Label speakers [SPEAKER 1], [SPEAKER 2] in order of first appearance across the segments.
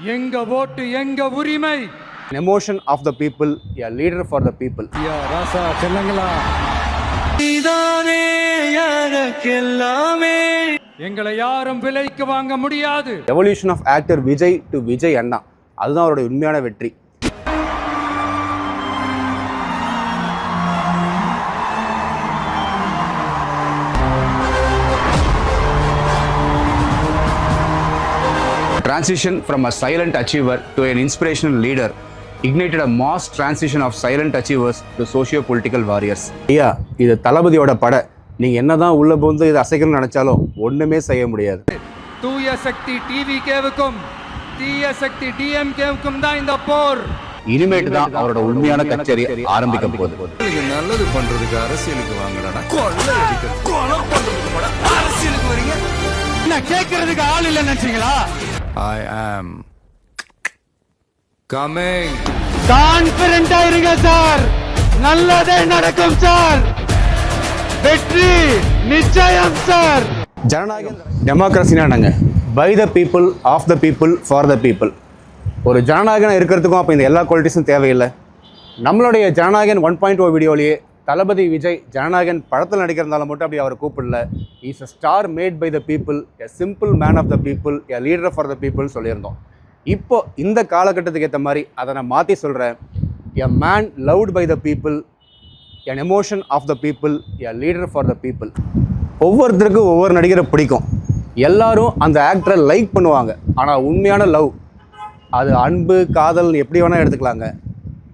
[SPEAKER 1] எங்க ஓட்டு எங்க உரிமை.
[SPEAKER 2] An emotion of the people, a leader for the people.
[SPEAKER 1] ராசா செல்லங்களா நீதானே எனக்கெல்லாமே. எங்களை யாரும் விலைக்கு வாங்க முடியாது.
[SPEAKER 2] Evolution of actor Vijay to Vijay அண்ணா, அதுதான் அவருடைய உண்மையான வெற்றி. Transition from a silent achiever to an inspirational leader ignited a mass transition of silent achievers to socio-political warriors. ஐயா, இது தளபதியோட பட. நீங்க என்னதான் உள்ள போந்து இது அசைக்கணும்னு நினைச்சாலும் ஒண்ணுமே செய்ய முடியாது.
[SPEAKER 1] தூய சக்தி டிவிகேவுக்கும் தீய சக்தி டிஎம்கேவுக்கும் தான் இந்த போர்.
[SPEAKER 2] இனிமேட்டு தான் அவரோட உண்மையான கச்சேரி ஆரம்பிக்க போகுது.
[SPEAKER 3] நல்லது பண்றதுக்கு அரசியலுக்கு வாங்கடா, கொலை பண்றதுக்கு அரசியலுக்கு வரீங்க.
[SPEAKER 1] என்ன கேட்கறதுக்கு ஆள் இல்ல நினைச்சீங்களா?
[SPEAKER 3] I am coming.
[SPEAKER 1] கான்ஃபிடென்ட்டா இருங்க சார், நல்லதே நடக்கும் சார், வெற்றி நிச்சயம் சார்.
[SPEAKER 2] ஜனநாயகம் டெமோக்ரஸினா நாங்க by the people, of the people, for the people. ஒரு ஜனநாயகன் இருக்கிறதுக்கும் அப்போ இந்த எல்லா குவாலிட்டிஸும் தேவையில்லை. நம்மளுடைய ஜனநாயகன் 1.0 வீடியோலேயே தளபதி விஜய் ஜனநாயகன் படத்தில் நடிக்கிறதுனால மட்டும் அப்படி அவர் கூப்பிடல. Is a star made by the people, a simple man of the people, a leader for the people சொல்லியிருந்தோம். இப்போ இந்த காலகட்டத்துக்கு ஏற்ற மாதிரி அதை நான் மாற்றி சொல்கிறேன். A man loved by the people, an emotion of the people, a leader for the people. ஒவ்வொருத்தருக்கும் ஒவ்வொரு நடிகரை பிடிக்கும், எல்லாரும் அந்த ஆக்டரை லைக் பண்ணுவாங்க. ஆனால் உண்மையான லவ், அது அன்பு காதல் எப்படி வேணால் எடுத்துக்கலாங்க.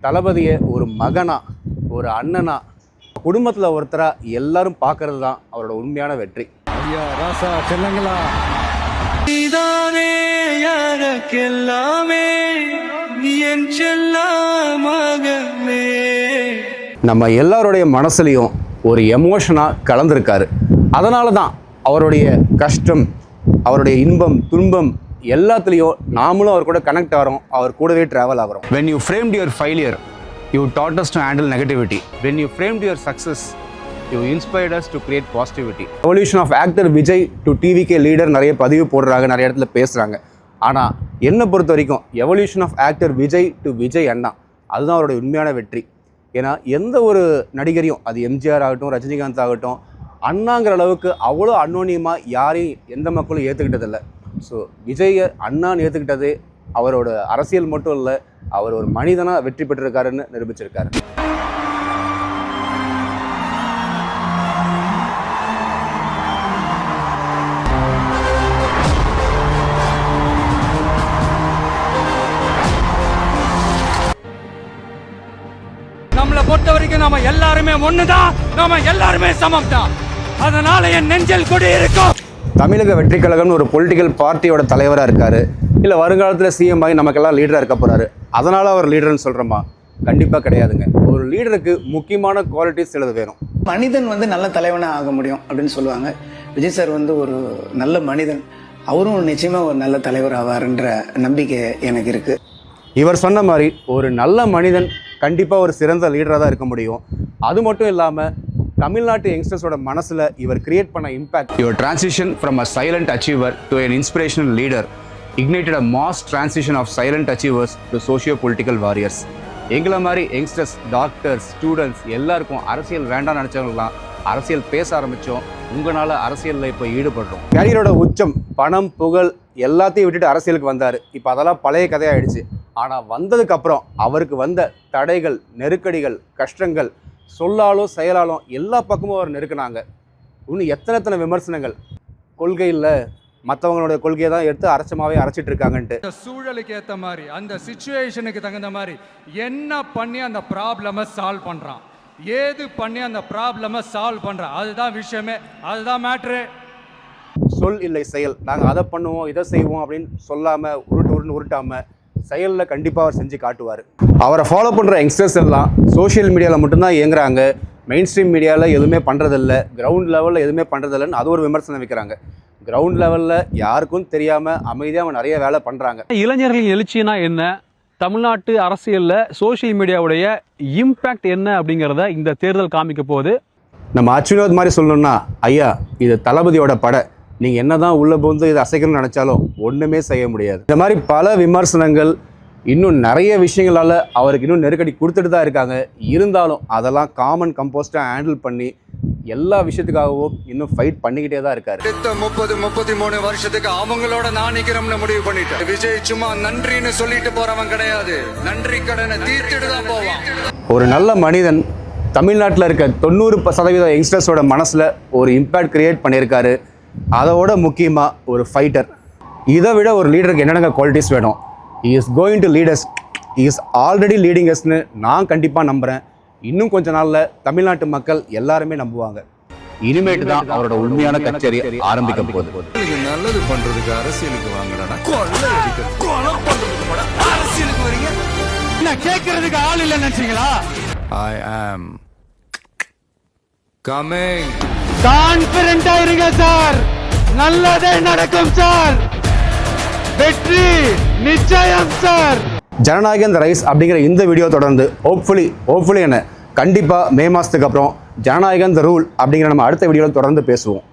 [SPEAKER 2] தளபதியை ஒரு மகனா, ஒரு அண்ணனா, குடும்பத்தில் ஒருத்தரா எல்லாரும் பார்க்கறது தான் அவரோட உண்மையான வெற்றி.
[SPEAKER 1] ஐயா ராசா செல்லங்களா நீதானே எனக்கெல்லாமே, என் செல்லமகனே.
[SPEAKER 2] நம்ம எல்லாருடைய மனசுலையும் ஒரு எமோஷனாக கலந்துருக்காரு. அதனால தான் அவருடைய கஷ்டம், அவருடைய இன்பம் துன்பம் எல்லாத்துலேயும் நாமளும் அவர் கூட கனெக்ட் ஆகிறோம், அவர் கூடவே ட்ராவல் ஆகிறோம். When you framed your failure, you taught us to handle negativity. When you framed your success, you inspired us to create positivity. Evolution of actor Vijay to TVK leader நிறைய பதிவு போடுறாங்க, நிறைய இடத்துல பேசுகிறாங்க. ஆனால் என்னை பொறுத்த வரைக்கும் evolution of actor Vijay to Vijay அண்ணா, அதுதான் அவருடைய உண்மையான வெற்றி. ஏன்னா எந்த ஒரு நடிகரையும், அது எம்ஜிஆர் ஆகட்டும், ரஜினிகாந்த் ஆகட்டும், அண்ணாங்கிற அளவுக்கு அவ்வளோ அன்னோனியமாக யாரையும் எந்த மக்களும் ஏற்றுக்கிட்டதில்லை. ஸோ விஜயை அண்ணான்னு ஏற்றுக்கிட்டது அவரோட அரசியல் மட்டும் இல்லை, அவர் ஒரு மனிதனாக வெற்றி பெற்றிருக்காருன்னு நிரூபிச்சிருக்காரு.
[SPEAKER 1] நம்மளை பொறுத்த வரைக்கும் நம்ம எல்லாருமே ஒண்ணுதான், நம்ம எல்லாருமே சமம் தான். அதனால என் நெஞ்சில் கொடி இருக்கும்.
[SPEAKER 2] தமிழக வெற்றி கழகம்னு ஒரு பொலிட்டிக்கல் பார்ட்டியோட தலைவராக இருக்கார், இல்லை வருங்காலத்தில் சிஎம் ஆகி நமக்கெல்லாம் லீடராக இருக்க போகிறாரு. அதனால் அவர் லீடர்னு சொல்கிறோமா? கண்டிப்பாக கிடையாதுங்க. ஒரு லீடருக்கு முக்கியமான குவாலிட்டிஸ் சிலது வேணும்.
[SPEAKER 4] மனிதன் நல்ல தலைவனாக ஆக முடியும் அப்படின்னு சொல்லுவாங்க. விஜய் சார் ஒரு நல்ல மனிதன், அவரும் நிச்சயமாக ஒரு நல்ல தலைவர் ஆவார்ன்ற நம்பிக்கை எனக்கு இருக்குது.
[SPEAKER 2] இவர் சொன்ன மாதிரி ஒரு நல்ல மனிதன் கண்டிப்பாக ஒரு சிறந்த லீடராக தான் இருக்க முடியும். அது மட்டும் இல்லாமல் தமிழ்நாட்டு யங்ஸ்டர்ஸோட மனசில் இவர் கிரியேட் பண்ண impact. Your transition from a silent achiever to an inspirational leader ignited a mass transition of silent achievers to socio-political warriors. எங்களை மாதிரி யங்ஸ்டர்ஸ், டாக்டர்ஸ், ஸ்டூடெண்ட்ஸ் எல்லாருக்கும் அரசியல் வேண்டாம்னு நினச்சவங்களாம் அரசியல் பேச ஆரம்பித்தோம். உங்களால் அரசியலில் இப்போ ஈடுபடுறோம். கேரியரோட உச்சம் பணம் புகழ் எல்லாத்தையும் விட்டுட்டு அரசியலுக்கு வந்தார். இப்போ அதெல்லாம் பழைய கதையாகிடுச்சு. ஆனால் வந்ததுக்கப்புறம் அவருக்கு வந்த தடைகள், நெருக்கடிகள், கஷ்டங்கள், சொல்லாலும் செயலாலும் எல்லா பக்கமும் அவர் நெருக்கினாங்க. இன்னும் எத்தனை விமர்சனங்கள், கொள்கையில் மற்றவங்களோட கொள்கையை தான் எடுத்து அரைச்சிட்டு இருக்காங்கன்ட்டு.
[SPEAKER 1] அந்த சூழலுக்கு ஏற்ற மாதிரி, அந்த சிச்சுவேஷனுக்கு தகுந்த மாதிரி என்ன பண்ணி அந்த ப்ராப்ளமை சால்வ் பண்ணுறான், ஏது பண்ணி அந்த ப்ராப்ளமை சால்வ் பண்ணுறான், அதுதான் விஷயமே, அதுதான் மேட்ரு.
[SPEAKER 2] சொல் இல்லை செயல், நாங்கள் அதை பண்ணுவோம் இதை செய்வோம் அப்படின்னு சொல்லாமல் உருட்டாமல் செயலில் கண்டிப்பாக அவர் செஞ்சு காட்டுவார். அவரை ஃபாலோ பண்ணுற யங்ஸ்டர்ஸ் எல்லாம் சோஷியல் மீடியாவில் மட்டும்தான் இயங்குறாங்க, மெயின் ஸ்ட்ரீம் மீடியாவில் எதுவுமே பண்ணுறதில்ல, கிரவுண்ட் லெவலில் எதுவுமே பண்ணுறதில்லன்னு அது ஒரு விமர்சனம் வைக்கிறாங்க. கிரவுண்ட் லெவலில் யாருக்கும் தெரியாமல் அமைதியாக நிறைய வேலை பண்ணுறாங்க.
[SPEAKER 5] இளைஞர்களின் எழுச்சினா என்ன, தமிழ்நாட்டு அரசியலில் சோஷியல் மீடியாவுடைய இம்பேக்ட் என்ன அப்படிங்கிறத இந்த தேர்தல் காமிக்க போகுது.
[SPEAKER 2] நம்ம அச்சுவினோத் மாதிரி சொல்லணும்னா, ஐயா இது தளபதியோட பட. நீங்கள் என்ன தான் உள்ளே புகுந்து இதை அசைக்கணும்னு நினச்சாலும் ஒன்றுமே செய்ய முடியாது. இந்த மாதிரி பல விமர்சனங்கள் இன்னும் நிறைய விஷயங்களால் அவருக்கு இன்னும் நெருக்கடி கொடுத்துட்டு தான் இருக்காங்க. இருந்தாலும் அதெல்லாம் காமன் கம்போஸ்ட்டாக ஹேண்டில் பண்ணி எல்லா விஷயத்துக்காகவும் இன்னும் ஃபைட் பண்ணிக்கிட்டே தான் இருக்காரு.
[SPEAKER 3] 33 வருஷத்துக்கு அவங்களோட நான் நிக்கிறோம்னு முடிவு பண்ணிட்டேன். விஜய் சும்மா நன்றின்னு சொல்லிட்டு போறவன் கிடையாது, நன்றி கடனை தீர்த்துட்டு தான் போவான்.
[SPEAKER 2] ஒரு நல்ல மனிதன் தமிழ்நாட்டில் இருக்க 90% யங்ஸ்டர்ஸோட மனசில் ஒரு இம்பேக்ட் கிரியேட் பண்ணியிருக்காரு. அதோட முக்கியமாக ஒரு ஃபைட்டர். இதை விட ஒரு லீடருக்கு என்னென்ன குவாலிட்டிஸ் வேணும்? he is going to lead us, he is already leading usன்னு நான் கண்டிப்பாக நம்புகிறேன். இன்னும் கொஞ்ச நாளில் தமிழ்நாட்டு மக்கள் எல்லாருமே நம்புவாங்க. இனிமேட்டு தான் அவரோட உண்மையான கச்சேரி ஆரம்பிக்க போகுது.
[SPEAKER 3] நல்லது பண்றதுக்கு அரசியலுக்கு வாங்கடா, கொள்ளை அடிக்கிறது கொலை பண்றதுக்கு அரசியலுக்கு வரீங்க.
[SPEAKER 1] என்ன கேட்கறதுக்கு ஆள் இல்ல நினைச்சீங்களா?
[SPEAKER 3] I am coming.
[SPEAKER 1] கான்பிடென்ட்டா இருங்க சார், நல்லதே நடக்கும் சார், வெற்றி நிச்சயம் சார்.
[SPEAKER 2] ஜனநாயகன் ரைஸ் அப்படிங்கிற இந்த வீடியோ தொடர்ந்து ஹோப்ஃபுல்லி என்ன கண்டிப்பாக மே மாதத்துக்கு அப்புறம் ஜனநாயகன் த ரூல் அப்படிங்கிற நம்ம அடுத்த வீடியோவில் தொடர்ந்து பேசுவோம்.